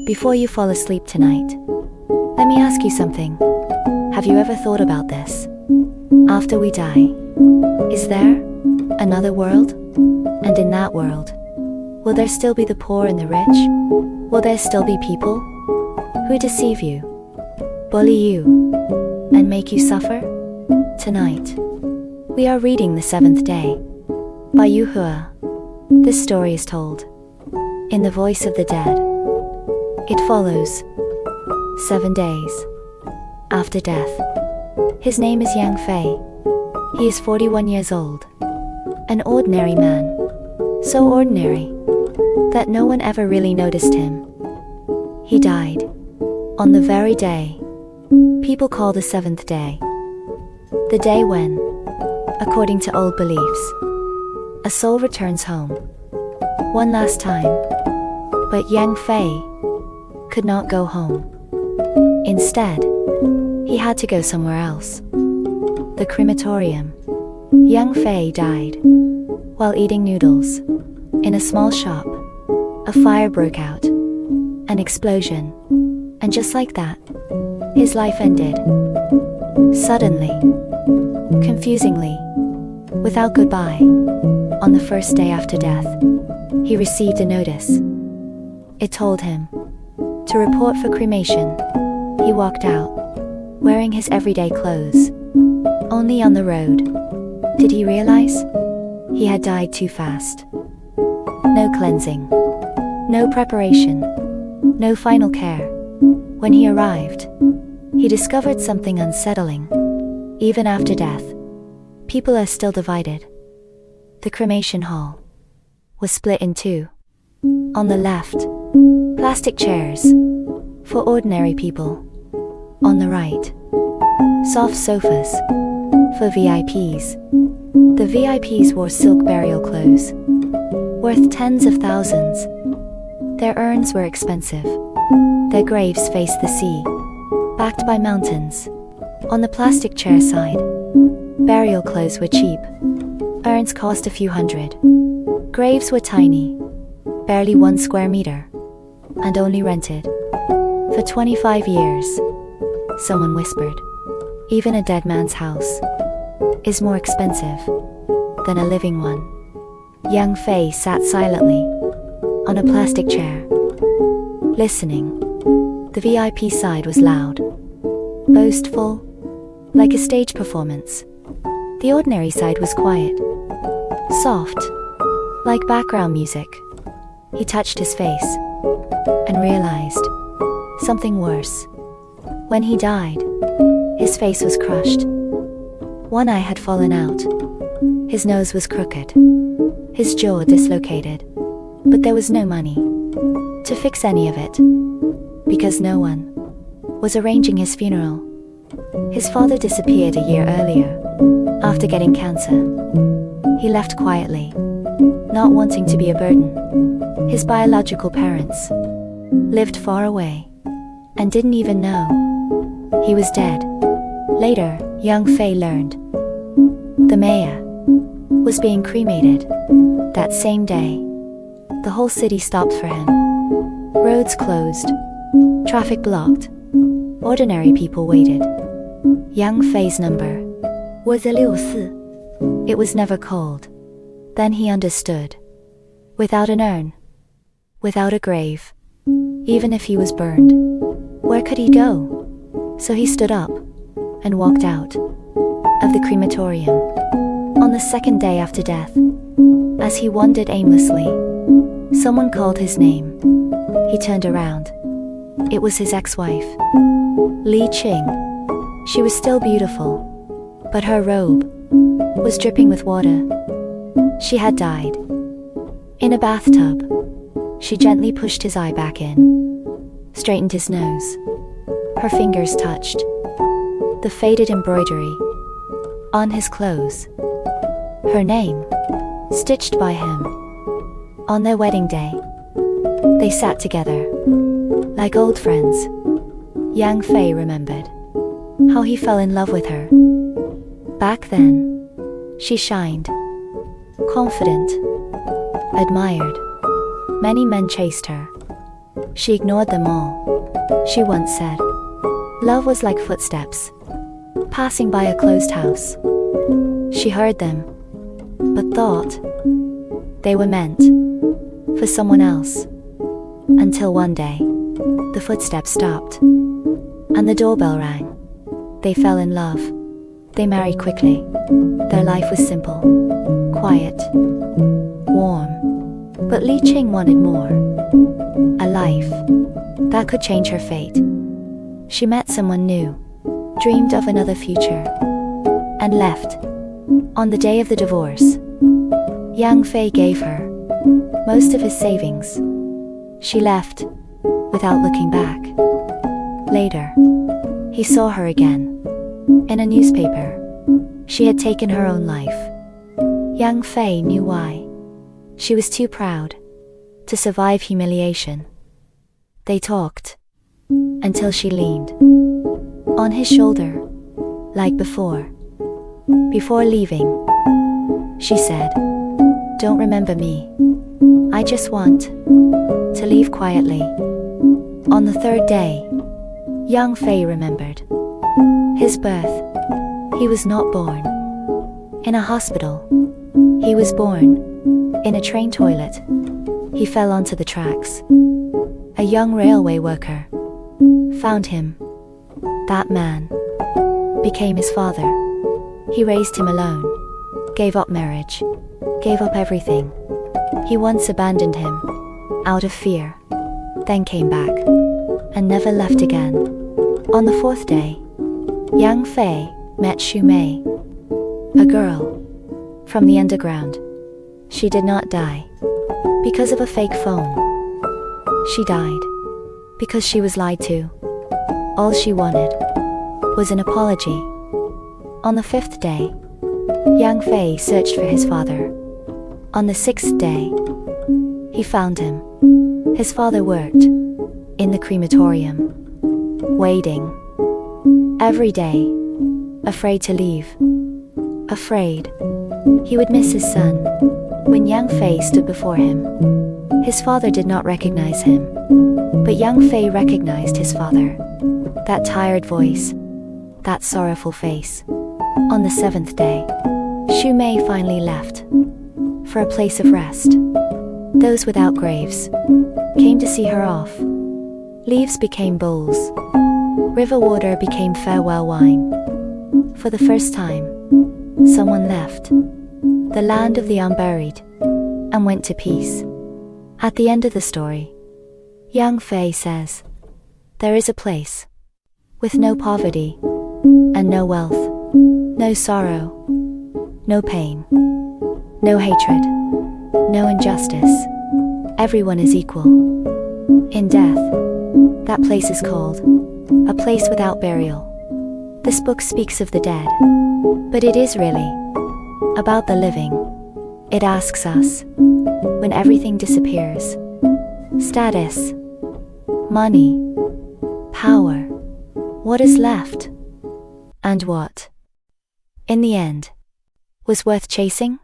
Before you fall asleep tonight, let me ask you something. Have you ever thought about this? After we die, is there another world? And in that world, will there still be the poor and the rich? Will there still be people who deceive you, bully you, and make you suffer? Tonight, we are reading The Seventh Day by Yu Hua. This story is told in the voice of the dead. It follows 7 days after death. His name is Yang Fei. He is 41 years old, an ordinary man, so ordinary that no one ever really noticed him. He died on the very day people call the seventh day, the day when, according to old beliefs, a soul returns home one last time. But Yang Fei could not go home. Instead, he had to go somewhere else. The crematorium. Yang Fei died while eating noodles in a small shop. A fire broke out, an explosion, and just like that, his life ended. Suddenly, confusingly, without goodbye. On the first day after death, he received a notice. It told him to report for cremation. He walked out, wearing his everyday clothes. Only on the road did he realize he had died too fast. No cleansing, no preparation, no final care. When he arrived, he discovered something unsettling. Even after death, people are still divided. The cremation hall was split in two. On the left, plastic chairs for ordinary people. On the right, soft sofas for VIPs. The VIPs wore silk burial clothes, worth tens of thousands. Their urns were expensive. Their graves faced the sea, backed by mountains. On the plastic chair side, burial clothes were cheap. Urns cost a few hundred. Graves were tiny, barely 1 square meter, and only rented for 25 years. Someone whispered, even a dead man's house is more expensive than a living one. Yang Fei sat silently on a plastic chair, listening. The VIP side was loud, boastful, like a stage performance. The ordinary side was quiet, soft, like background music. He touched his face and realized something worse. When he died, his face was crushed. One eye had fallen out. His nose was crooked. His jaw dislocated. But there was no money to fix any of it, because no one was arranging his funeral. His father disappeared a year earlier after getting cancer. He left quietly, not wanting to be a burden. His biological parents lived far away and didn't even know he was dead. Later, Yang Fei learned the mayor was being cremated. That same day, the whole city stopped for him. Roads closed, traffic blocked, ordinary people waited. Yang Fei's number was 64. It was never called. Then he understood. Without an urn, without a grave, even if he was burned, where could he go? So he stood up and walked out of the crematorium. On the second day after death, as he wandered aimlessly, someone called his name. He turned around. It was his ex-wife, Li Qing. She was still beautiful, but her robe was dripping with water. She had died in a bathtub. She gently pushed his eye back in, straightened his nose. Her fingers touched the faded embroidery on his clothes. Her name, stitched by him. On their wedding day, they sat together like old friends. Yang Fei remembered how he fell in love with her. Back then, she shined, confident, admired. Many men chased her. She ignored them all. She once said, "Love was like footsteps passing by a closed house." She heard them, but thought they were meant for someone else. Until one day, the footsteps stopped, and the doorbell rang. They fell in love. They married quickly. Their life was simple, quiet, warm. But Li Qing wanted more. A life that could change her fate. She met someone new, dreamed of another future, and left. On the day of the divorce, Yang Fei gave her most of his savings. She left without looking back. Later, he saw her again in a newspaper. She had taken her own life. Yang Fei knew why. She was too proud to survive humiliation. They talked until she leaned on his shoulder like before. Before leaving, she said, "Don't remember me. I just want to leave quietly." On the third day, Yang Fei remembered his birth. He was not born in a hospital. He was born in a train toilet. He fell onto the tracks. A young railway worker found him. That man became his father. He raised him alone, gave up marriage, gave up everything. He once abandoned him out of fear, then came back and never left again. On the fourth day, Yang Fei met Xu Mei, a girl from the underground. She did not die because of a fake phone. She died because she was lied to. All she wanted was an apology. On the fifth day, Yang Fei searched for his father. On the sixth day, he found him. His father worked in the crematorium, waiting every day, afraid to leave, afraid he would miss his son. When Yang Fei stood before him, his father did not recognize him, but Yang Fei recognized his father. That tired voice, that sorrowful face. On the seventh day, Xu Mei finally left for a place of rest. Those without graves came to see her off. Leaves became bowls. River water became farewell wine. For the first time, someone left the land of the unburied and went to peace. At the end of the story, Yang Fei says, "There is a place with no poverty and no wealth, no sorrow, no pain, no hatred, no injustice. Everyone is equal. In death, that place is called a place without burial." This book speaks of the dead, but it is really about the living. It asks us, when everything disappears, status, money, power, what is left? And what, in the end, was worth chasing?